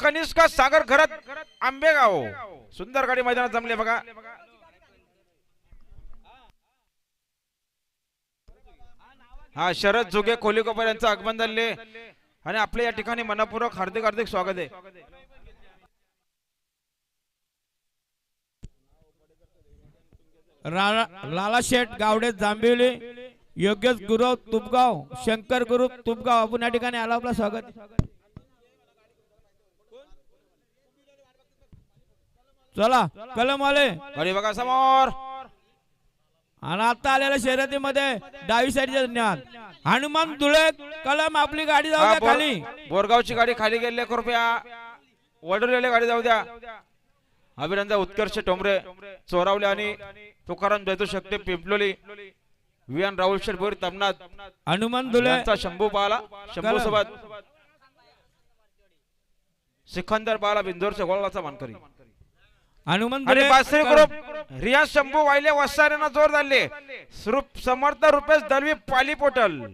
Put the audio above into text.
कनिष्क सागर घरात आंबेगाव सुंदर गाडी मैदानात जमले बघा। हा शरद जोगे कोलीकोपर यांचं आगमन झाले आणि आपले या ठिकाणी मनपूर्वक हार्दिक हार्दिक स्वागत आहे। लाला शेठ गावडे जांभिवली, योगेश गुरु तुपगाव, शंकर गुरु तुपगाव आपण या ठिकाणी आला आपलं स्वागत। चला कलम आले गाडी बघा समोर आणि आता आलेल्या शर्यतीमध्ये डावी साईडचे धन्यवाद। हनुमान धुळे कलम आपली गाडी जाऊ द्या खाली। बोरगावची गाडी खाली गेली कृपया, वडवलेली गाडी जाऊ द्या। अभिनंदन उत्कर्ष टोमरे चोरावले आणि तुकाराम जयतू शक्ती पिंपलोली, वियान राहुल शेठभोर तमनाथ, हनुमान धुळे शंभू पाला, शंभू सोबत सिकंदर पाला बिंदोरच्या गोळाचा मानकरी हनुमान आणि धुळे बासरी ग्रुप रियाज शंभू वायले वसारेना जोर झाले। समर्थ रुपेश दलवी पाली पोटल।